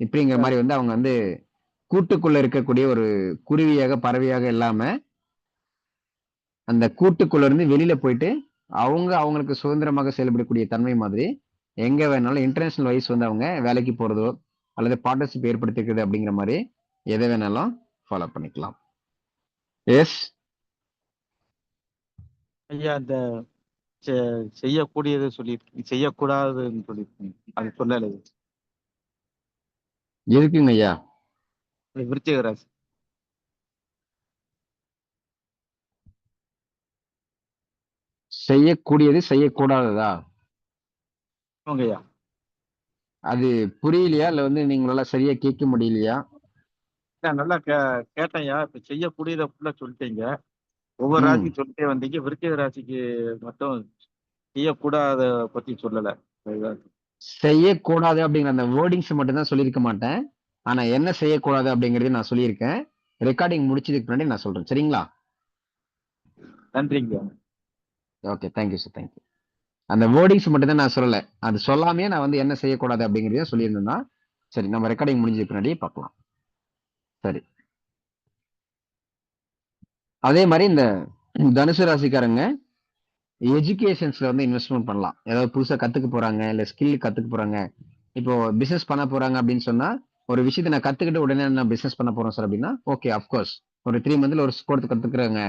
இப்படிங்கிற மாதிரி வந்து அவங்க வந்து கூட்டுக்குள்ள இருக்கக்கூடிய ஒரு குருவியாக பறவையாக இல்லாம அந்த கூட்டுக்குள்ள இருந்து வெளியில போயிட்டு அவங்களுக்கு சுதந்திரமாக செயல்படக்கூடிய தன்மை மாதிரி எங்க வேணாலும் இன்டர்நேஷனல் வைஸ் வந்து அவங்க வேலைக்கு போறதோ அல்லது பார்ட்னர்ஷிப் ஏற்படுத்திக்கிறது அப்படிங்கிற மாதிரி எதை வேணாலும் ஃபாலோ பண்ணிக்கலாம். எஸ் ஐயா இந்த செய்யக்கூடியது சொல்லி செய்யக்கூடாதுன்னு சொல்லியிருக்கீங்க, அது சொல்லலை. இருக்குங்க ஐயா. விருச்சிக ராசி. செய்யக்கூடியது செய்யக்கூடாததா? ஆமாங்க ஐயா. அது புரியலையா இல்ல வந்து நீங்களால சரியா கேட்க முடியலையா? நான் நல்லா கேட்டேன்யா. இப்ப செய்யக்கூடியதை ஃபுல்லா சொல்லிட்டீங்க. ஒவ்வொரு ராசிக்கு சொல்லிட்டே வந்தீங்க. விருச்சிக ராசிக்கு மட்டும் செய்யக்கூடாத பத்தி சொல்லல. அதுதான். செய்யக்கூடாது அப்படிங்கிற அந்த வேர்டிங்ஸ் மட்டும் தான் சொல்லியிருக்க மாட்டேன். ஆனா என்ன செய்யக்கூடாது அப்படிங்கறதையும் நான் சொல்லியிருக்கேன். ரெக்கார்டிங் முடிச்சதுக்கு முன்னாடி நான் சொல்றேன். சரிங்களா? நன்றிங்க. Okay, thank you sir, thank you. அந்த வேர்டிங்ஸ் மட்டும் தான் நான் சொல்லல. அது சொல்லாமே நான் வந்து என்ன செய்யக்கூடாது அப்படிங்கறதையும் சொல்லியிருந்தேன்னா சரி, நம்ம ரெக்கார்டிங் முடிஞ்சதுக்கு முன்னாடி பார்க்கலாம். சரி, அதே மாதிரி இந்த தனுசு ராசிக்காரங்க எஜுகேஷன்ஸ்ல வந்து இன்வெஸ்ட்மெண்ட் பண்ணலாம். ஏதாவது புதுசா கத்துக்க போறாங்க இல்ல ஸ்கில் கத்துக்க போறாங்க. இப்போ பிசினஸ் பண்ண போறாங்க அப்படின்னு சொன்னா ஒரு விஷயத்தை நான் கத்துக்கிட்டு உடனே நான் பிசினஸ் பண்ண போறோம் சார் அப்படின்னா ஓகே, அப்கோர்ஸ் ஒரு 3 மந்த்ல ஒரு கோர்ஸ் கத்துக்கிறாங்க.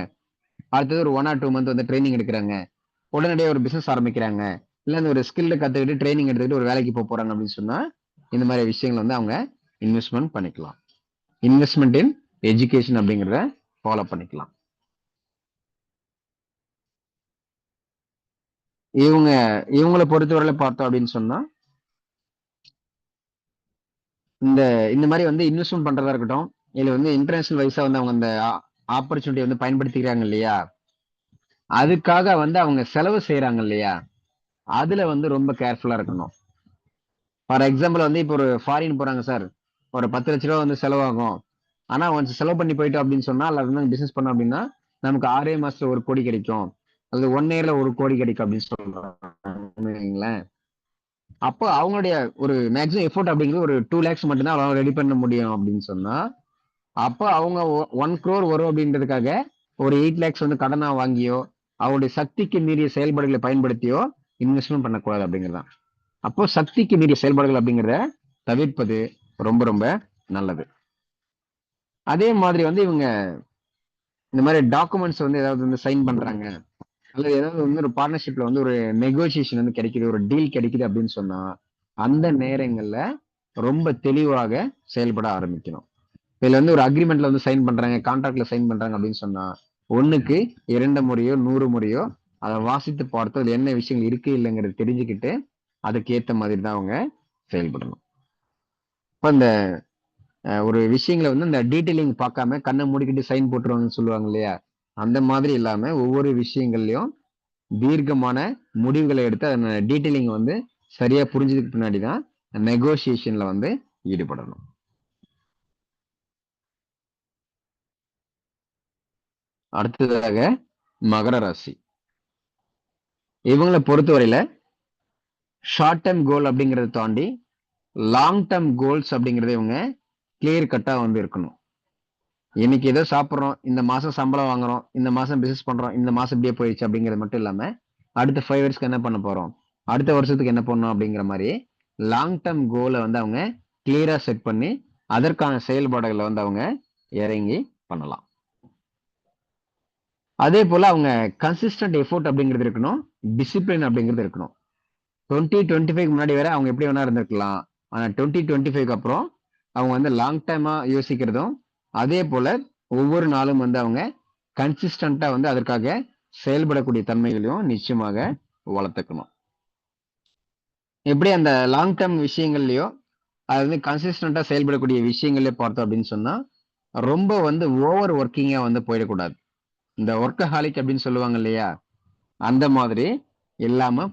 அடுத்தது ஒரு 1 or 2 மந்த் வந்து ட்ரைனிங் எடுக்கிறாங்க. உடனடியாக ஒரு பிசினஸ் ஆரம்பிக்கிறாங்க. இல்ல அந்த ஒரு ஸ்கில்ல கத்துக்கிட்டு ட்ரைனிங் எடுத்துக்கிட்டு ஒரு வேலைக்கு போக போறாங்க அப்படின்னு சொன்னா இந்த மாதிரி விஷயங்கள் வந்து அவங்க இன்வெஸ்ட்மெண்ட் பண்ணிக்கலாம். இன்வெஸ்ட்மெண்ட் இன் எஜுகேஷன் அப்படிங்கிறத ஃபாலோ பண்ணிக்கலாம். இவங்களை பொறுத்தவரையில பார்த்தோம் அப்படின்னு சொன்னா இந்த மாதிரி வந்து இன்வெஸ்ட்மெண்ட் பண்றதா இருக்கட்டும், இல்ல வந்து இன்டர்நேஷனல் வைஸா வந்து அவங்க அந்த ஆப்பர்ச்சுனிட்டி வந்து பயன்படுத்திக்கிறாங்க இல்லையா, அதுக்காக வந்து அவங்க செலவு செய்யறாங்க இல்லையா, அதுல வந்து ரொம்ப கேர்ஃபுல்லா இருக்கணும். ஃபார் எக்ஸாம்பிள் வந்து இப்போ ஒரு ஃபாரின் போறாங்க சார், ஒரு 10 லட்ச ரூபா வந்து செலவாகும். ஆனா ஒன்ஸ் செலவு பண்ணி போயிட்டோம் அப்படின்னு சொன்னா அல்லது வந்து பிசினஸ் பண்ணோம் அப்படின்னா நமக்கு 6 மாசத்துல 1 கோடி கிடைக்கும், அல்லது 1 இயர்ல 1 கோடி கிடைக்கும் அப்படின்னு சொல்றாங்க. அப்போ அவங்களுடைய ஒரு மேக்ஸிமம் எஃபோர்ட் அப்படிங்கிறது ஒரு 2 lakhs மட்டும்தான் அவங்களால ரெடி பண்ண முடியும் அப்படின்னு சொன்னா அப்போ அவங்க 1 crore வரும் அப்படின்றதுக்காக ஒரு 8 lakhs வந்து கடனா வாங்கியோ அவருடைய சக்திக்கு மீறிய செயல்பாடுகளை பயன்படுத்தியோ இன்வெஸ்ட்மெண்ட் பண்ணக்கூடாது அப்படிங்கிறதான். அப்போ சக்திக்கு மீறிய செயல்பாடுகள் அப்படிங்கிறத தவிர்ப்பது ரொம்ப ரொம்ப நல்லது. அதே மாதிரி வந்து இவங்க இந்த மாதிரி டாக்குமெண்ட்ஸ் வந்து ஏதாவது வந்து சைன் பண்றாங்க அல்லது ஏதாவது வந்து ஒரு பார்ட்னர்ஷிப்ல வந்து ஒரு நெகோசியேஷன் வந்து கிடைக்குது, ஒரு டீல் கிடைக்குது அப்படின்னு சொன்னா அந்த நேரங்கள்ல ரொம்ப தெளிவாக செயல்பட ஆரம்பிக்கணும். இதுல வந்து ஒரு அக்ரிமெண்ட்ல வந்து சைன் பண்றாங்க, கான்ட்ராக்ட்ல சைன் பண்றாங்க அப்படின்னு சொன்னா 1க்கு 2 முறையோ 100 முறையோ அதை வாசித்து பார்த்து அதுல என்ன விஷயங்கள் இருக்கு இல்லைங்கிறது தெரிஞ்சுக்கிட்டு அதுக்கு ஏத்த மாதிரி தான் அவங்க செயல்படணும். இப்ப இந்த ஒரு விஷயங்களை வந்து இந்த டீட்டெயிலிங் பார்க்காம கண்ணை மூடிக்கிட்டு சைன் போட்டுருவாங்கன்னு சொல்லுவாங்க இல்லையா, அந்த மாதிரி இல்லாம ஒவ்வொரு விஷயங்கள்லயும் தீர்க்கமான முடிவுகளை எடுத்து அதன டீட்டெயிலிங் வந்து சரியா புரிஞ்சதுக்கு பின்னாடிதான் நெகோசியேஷன்ல வந்து ஈடுபடணும். அடுத்ததாக மகர ராசி. இவங்களை பொறுத்தவரையில ஷார்ட் டேர்ம் கோல் அப்படிங்கறத தாண்டி லாங் டேர்ம் கோல்ஸ் அப்படிங்கறத இவங்க கிளியர் கட்டா வந்து இருக்கணும். இன்னைக்கு ஏதோ சாப்பிட்றோம், இந்த மாசம் சம்பளம் வாங்குறோம், இந்த மாசம் பிசினஸ் பண்றோம், இந்த மாசம் இப்படியே போயிடுச்சு அப்படிங்கிறது மட்டும் இல்லாம அடுத்த 5 இயர்ஸ்க்கு என்ன பண்ண போறோம், அடுத்த வருஷத்துக்கு என்ன பண்ணணும் அப்படிங்கிற மாதிரி லாங் டேர்ம் கோலை வந்து அவங்க கிளியரா செட் பண்ணி அதற்கான செயல்பாடுகளை வந்து அவங்க இறங்கி பண்ணலாம். அதே போல அவங்க கன்சிஸ்டன்ட் எஃபோர்ட் அப்படிங்கிறது இருக்கணும், டிசிப்ளின் அப்படிங்கிறது இருக்கணும். 2025 முன்னாடி வரை அவங்க எப்படி வேணா இருந்திருக்கலாம். ஆனா 2025 அப்புறம் அவங்க வந்து லாங் டைமா யோசிக்கிறதும் அதே போல ஒவ்வொரு நாளும் வந்து அவங்க கன்சிஸ்டன்டா வந்து அதற்காக செயல்படக்கூடிய தன்மைகளையும் நிச்சயமாக வளர்த்துக்கணும். எப்படி அந்த லாங் டேர்ம் விஷயங்கள்லயோ அது வந்து கன்சிஸ்டன்டா செயல்படக்கூடிய விஷயங்களே பார்த்தோம் அப்படின்னு சொன்னா ரொம்ப வந்து ஓவர் ஒர்க்கிங்கா வந்து போயிடக்கூடாது. இந்த ஒர்க்கஹாலிக் அப்படின்னு சொல்லுவாங்க இல்லையா, அந்த மாதிரி இல்லாம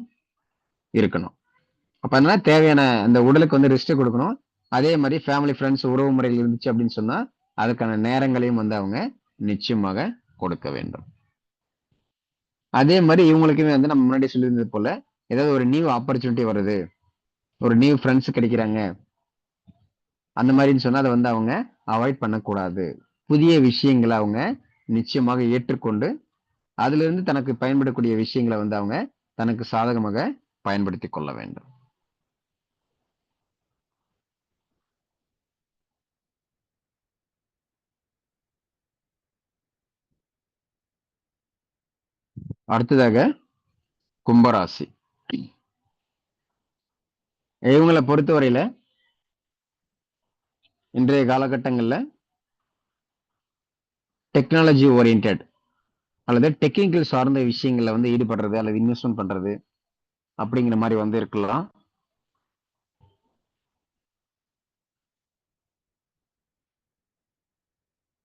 இருக்கணும். அப்ப அதனால தேவையான அந்த உடலுக்கு வந்து ரெஸ்ட் கொடுக்கணும். அதே மாதிரி ஃபேமிலி, ஃப்ரெண்ட்ஸ், உறவு முறைகள் இருந்துச்சு அப்படின்னு சொன்னா அதுக்கான நேரங்களையும் வந்து அவங்க நிச்சயமாக கொடுக்க வேண்டும். அதே மாதிரி இவங்களுக்குமே வந்து நம்ம முன்னாடி சொல்லியிருந்தது போல ஏதாவது ஒரு நியூ ஆப்பர்ச்சுனிட்டி வருது, ஒரு நியூ ஃப்ரெண்ட்ஸ் கிடைக்கிறாங்க அந்த மாதிரின்னு சொன்னா அதை வந்து அவங்க அவாய்ட் பண்ணக்கூடாது. புதிய விஷயங்களை அவங்க நிச்சயமாக ஏற்றுக்கொண்டு அதுல இருந்து தனக்கு பயன்படக்கூடிய விஷயங்களை வந்து அவங்க தனக்கு சாதகமாக பயன்படுத்தி கொள்ள வேண்டும். அடுத்ததாக கும்பராசி. இவங்களை பொறுத்தவரையில இன்றைய காலகட்டங்கள்ல டெக்னாலஜி ஓரியன்ட் அல்லது டெக்னிக்கல் சார்ந்த விஷயங்கள்ல வந்து ஈடுபடுறது அல்லது இன்வெஸ்ட்மெண்ட் பண்றது அப்படிங்கிற மாதிரி வந்து இருக்கலாம்.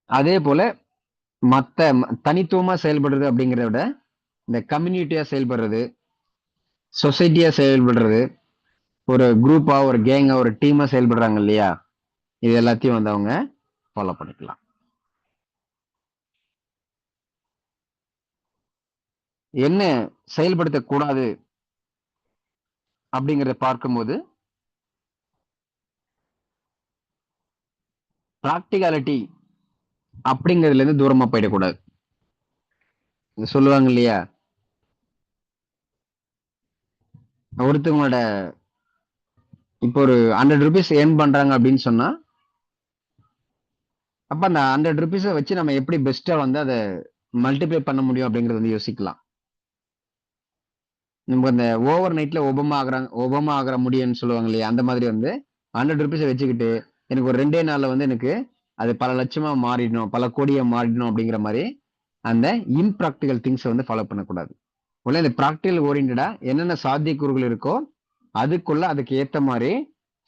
அதே போல மத்த தனித்துவமா செயல்படுறது அப்படிங்கிறத விட இந்த கம்யூனிட்டியா செயல்படுறது, சொசைட்டியா செயல்படுறது, ஒரு குரூப்பா, ஒரு கேங்கா, ஒரு டீமா செயல்படுறாங்க இல்லையா, இது எல்லாத்தையும் வந்து அவங்க ஃபாலோ பண்ணிக்கலாம். என்ன செயல்படுத்தக்கூடாது அப்படிங்கிறத பார்க்கும்போது பிராக்டிகாலிட்டி அப்படிங்கிறதுல இருந்து தூரமா போயிடக்கூடாது. சொல்லுவாங்க இல்லையா, ஒருத்தவங்களோட இப்போ ஒரு 100 rupees earn பண்றாங்க அப்படின்னு சொன்னா அப்ப அந்த 100 rupees வச்சு நம்ம எப்படி பெஸ்டா வந்து அதை மல்டிப்ளை பண்ண முடியும் அப்படிங்கறது வந்து யோசிக்கலாம். நம்ம இந்த ஓவர் நைட்ல ஒபமா ஆகிற முடியும்னு சொல்லுவாங்க இல்லையா, அந்த மாதிரி வந்து 100 rupees வச்சுக்கிட்டு எனக்கு ஒரு 2 நாள்ல வந்து எனக்கு அது பல லட்சமா மாறிடணும், பல கோடியா மாறிடணும் அப்படிங்கிற மாதிரி அந்த இம்ப்ராக்டிகல் திங்ஸை வந்து ஃபாலோ பண்ணக்கூடாது. உடனே இந்த ப்ராக்டிகல் ஓரியன்டா என்னென்ன சாத்தியக்கூறுகள் இருக்கோ அதுக்குள்ள அதுக்கு ஏத்த மாதிரி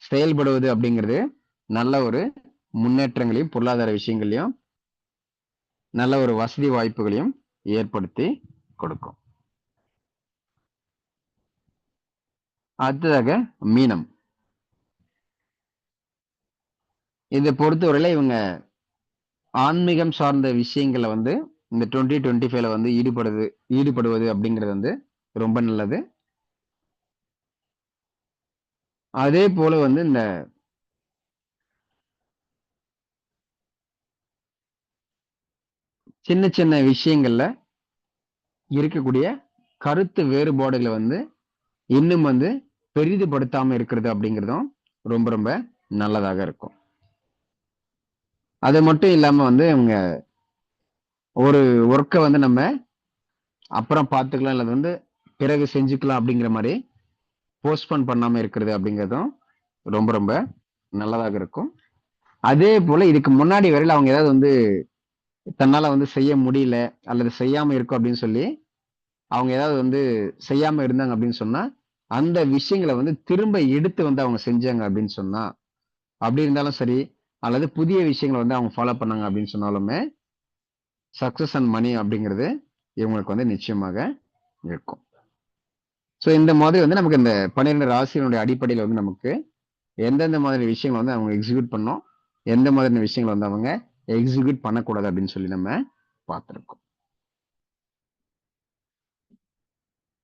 செயல்படுவது அப்படிங்கிறது நல்ல ஒரு முன்னேற்றங்களையும் பொருளாதார விஷயங்களையும் நல்ல ஒரு வசதி வாய்ப்புகளையும் ஏற்படுத்தி கொடுக்கும். அடுத்ததாக மீனம். இதை பொறுத்தவரையில இவங்க ஆன்மீகம் சார்ந்த விஷயங்களை வந்து இந்த 2025 வந்து ஈடுபடுவது அப்படிங்கிறது வந்து ரொம்ப நல்லது. அதே போல வந்து இந்த சின்ன சின்ன விஷயங்கள்ல இருக்கக்கூடிய கருத்து வேறுபாடுகளை வந்து இன்னும் வந்து பெரிதுபடுத்தாம இருக்கிறது அப்படிங்கிறதும் ரொம்ப ரொம்ப நல்லதாக இருக்கும். அது மட்டும் இல்லாம வந்து அவங்க ஒரு ஒர்க்கை வந்து நம்ம அப்புறம் பார்த்துக்கலாம் இல்லது வந்து பிறகு செஞ்சுக்கலாம் அப்படிங்கிற மாதிரி போஸ்ட்போன் பண்ணாம இருக்கிறது அப்படிங்கிறதும் ரொம்ப ரொம்ப நல்லதாக இருக்கும். அதே போல இதுக்கு முன்னாடி வரையில அவங்க ஏதாவது வந்து தன்னால வந்து செய்ய முடியல அல்லது செய்யாம இருக்கும் அப்படின்னு சொல்லி அவங்க ஏதாவது வந்து செய்யாம இருந்தாங்க அப்படின்னு சொன்னா அந்த விஷயங்களை வந்து திரும்ப எடுத்து வந்து அவங்க செஞ்சாங்க அப்படின்னு சொன்னா அப்படி இருந்தாலும் சரி, அல்லது புதிய விஷயங்களை வந்து அவங்க ஃபாலோ பண்ணாங்க அப்படின்னு சொன்னாலுமே சக்சஸ் அண்ட் மணி அப்படிங்கிறது இவங்களுக்கு வந்து நிச்சயமாக இருக்கும். ஸோ இந்த மாதிரி வந்து நமக்கு இந்த 12 ராசியினுடைய அடிப்படையில் வந்து நமக்கு எந்தெந்த மாதிரி விஷயங்களை வந்து அவங்க எக்ஸிக்யூட் பண்ணோம், எந்த மாதிரியான விஷயங்களை வந்து அவங்க எக்ஸிக்யூட் பண்ணக்கூடாது அப்படின்னு சொல்லி நம்ம பார்த்துருக்கோம்.